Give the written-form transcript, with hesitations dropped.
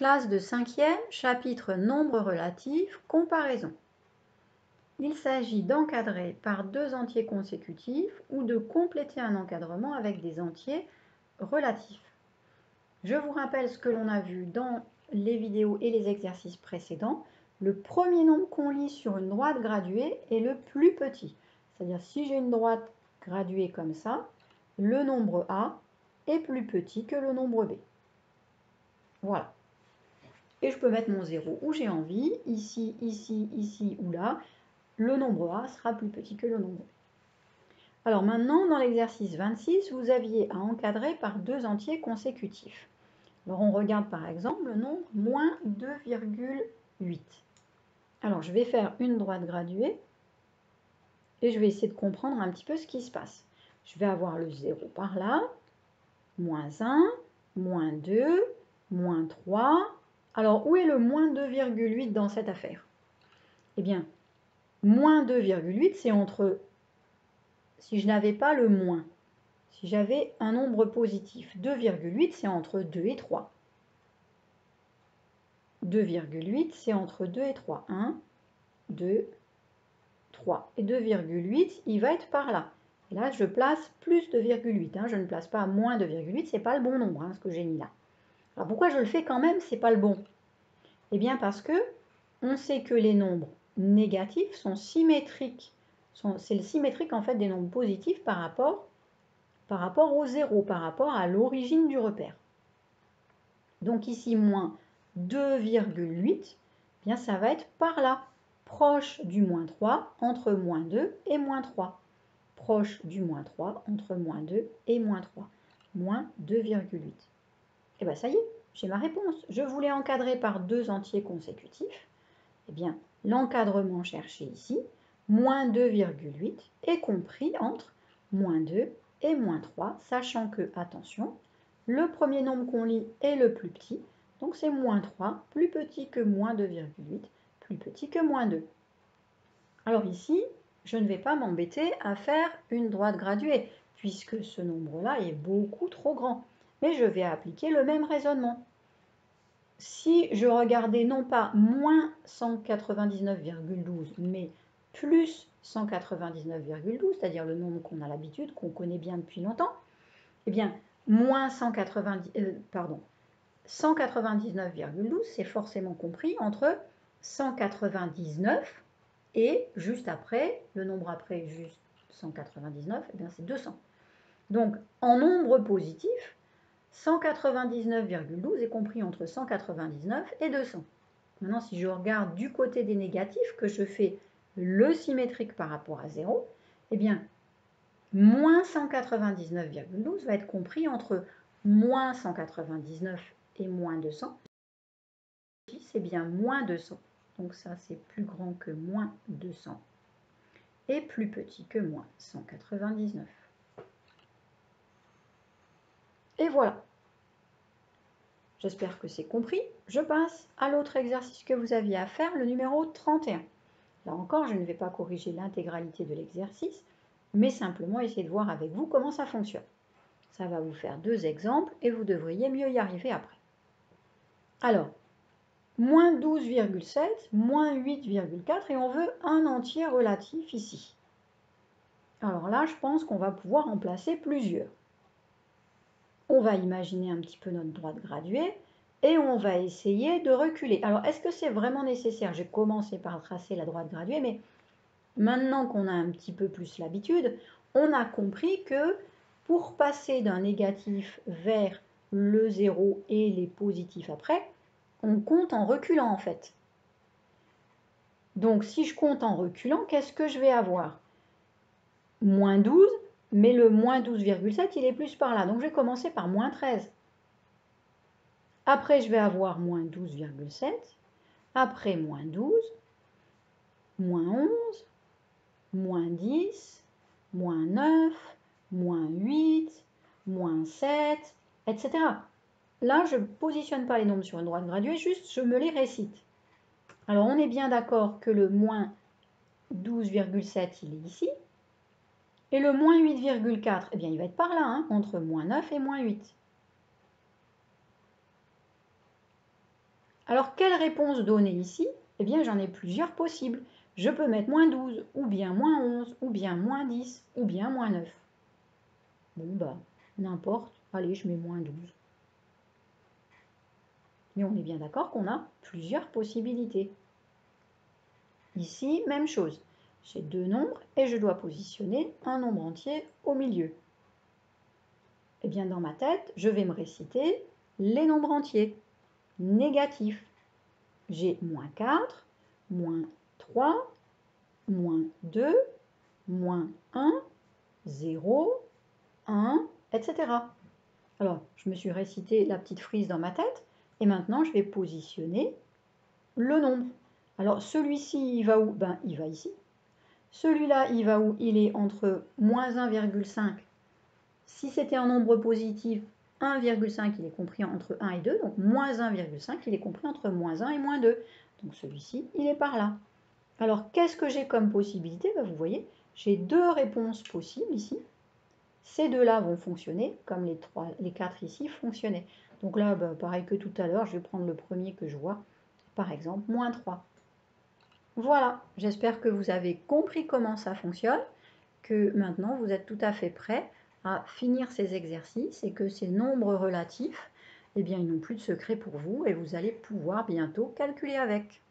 Classe de 5e, chapitre Nombres relatifs, comparaison. Il s'agit d'encadrer par deux entiers consécutifs ou de compléter un encadrement avec des entiers relatifs. Je vous rappelle ce que l'on a vu dans les vidéos et les exercices précédents. Le premier nombre qu'on lit sur une droite graduée est le plus petit. C'est-à-dire si j'ai une droite graduée comme ça, le nombre A est plus petit que le nombre B. Voilà. Et je peux mettre mon 0 où j'ai envie, ici, ici, ici ou là. Le nombre A sera plus petit que le nombre B. Alors maintenant, dans l'exercice 26, vous aviez à encadrer par deux entiers consécutifs. Alors on regarde par exemple le nombre moins 2,8. Alors je vais faire une droite graduée et je vais essayer de comprendre un petit peu ce qui se passe. Je vais avoir le 0 par là, moins 1, moins 2, moins 3. Alors où est le moins 2,8 dans cette affaire? Eh bien, moins 2,8 c'est entre, si je n'avais pas le moins, si j'avais un nombre positif, 2,8 c'est entre 2 et 3. 2,8 c'est entre 2 et 3. 1, 2, 3. Et 2,8 il va être par là. Et là je place plus 2,8. Je ne place pas moins 2,8, c'est pas le bon nombre ce que j'ai mis là. Alors pourquoi je le fais quand même, c'est pas le bon? Eh bien parce que on sait que les nombres négatifs sont symétriques. C'est le symétrique en fait des nombres positifs par rapport au 0, par rapport à l'origine du repère. Donc ici, moins 2,8, bien ça va être par là, proche du moins 3, entre moins 2 et moins 3. Proche du moins 3, entre moins 2 et moins 3. Moins 2,8. Et bien ça y est, j'ai ma réponse. Je voulais encadrer par deux entiers consécutifs. Eh bien, l'encadrement cherché ici, moins 2,8, est compris entre moins 2 et moins 3, sachant que, attention, le premier nombre qu'on lit est le plus petit, donc c'est moins 3, plus petit que moins 2,8, plus petit que moins 2. Alors ici, je ne vais pas m'embêter à faire une droite graduée, puisque ce nombre-là est beaucoup trop grand. Mais je vais appliquer le même raisonnement. Si je regardais non pas moins 199,12, mais plus 199,12, c'est-à-dire le nombre qu'on a l'habitude, qu'on connaît bien depuis longtemps, eh bien, moins 199,12, c'est forcément compris entre 199 et juste après, le nombre après juste 199, eh bien c'est 200. Donc, en nombre positif, 199,12 est compris entre 199 et 200. Maintenant, si je regarde du côté des négatifs, que je fais le symétrique par rapport à 0, eh bien, moins 199,12 va être compris entre moins 199 et moins 200. C'est bien moins 200. Donc ça, c'est plus grand que moins 200 et plus petit que moins 199. Et voilà. J'espère que c'est compris. Je passe à l'autre exercice que vous aviez à faire, le numéro 31. Là encore, je ne vais pas corriger l'intégralité de l'exercice, mais simplement essayer de voir avec vous comment ça fonctionne. Ça va vous faire deux exemples et vous devriez mieux y arriver après. Alors, moins 12,7, moins 8,4 et on veut un entier relatif ici. Alors là, je pense qu'on va pouvoir en placer plusieurs. On va imaginer un petit peu notre droite graduée et on va essayer de reculer. Alors, est-ce que c'est vraiment nécessaire? J'ai commencé par tracer la droite graduée, mais maintenant qu'on a un petit peu plus l'habitude, on a compris que pour passer d'un négatif vers le 0 et les positifs après, on compte en reculant en fait. Donc, si je compte en reculant, qu'est-ce que je vais avoir? Moins 12, mais le moins 12,7, il est plus par là. Donc, je vais commencer par moins 13. Après, je vais avoir moins 12,7. Après, moins 12, moins 11, moins 10, moins 9, moins 8, moins 7, etc. Là, je ne positionne pas les nombres sur une droite graduée, juste je me les récite. Alors, on est bien d'accord que le moins 12,7, il est ici. Et le moins 8,4, eh bien, il va être par là, entre moins 9 et moins 8. Alors, quelle réponse donner ici? Eh bien, j'en ai plusieurs possibles. Je peux mettre moins 12, ou bien moins 11, ou bien moins 10, ou bien moins 9. Bon, bah, n'importe. Allez, je mets moins 12. Mais on est bien d'accord qu'on a plusieurs possibilités. Ici, même chose. J'ai deux nombres et je dois positionner un nombre entier au milieu. Eh bien, dans ma tête, je vais me réciter les nombres entiers, négatifs. J'ai moins 4, moins 3, moins 2, moins 1, 0, 1, etc. Alors, je me suis récité la petite frise dans ma tête et maintenant je vais positionner le nombre. Alors, celui-ci, il va où? Ben, il va ici. Celui-là, il va où? Il est entre moins 1,5. Si c'était un nombre positif, 1,5, il est compris entre 1 et 2. Donc, moins 1,5, il est compris entre moins 1 et moins 2. Donc, celui-ci, il est par là. Alors, qu'est-ce que j'ai comme possibilité? Ben, vous voyez, j'ai deux réponses possibles ici. Ces deux-là vont fonctionner comme les 4 ici fonctionnaient. Donc là, ben, pareil que tout à l'heure, je vais prendre le premier que je vois. Par exemple, moins 3. Voilà, j'espère que vous avez compris comment ça fonctionne, que maintenant vous êtes tout à fait prêt à finir ces exercices et que ces nombres relatifs, eh bien, ils n'ont plus de secret pour vous et vous allez pouvoir bientôt calculer avec.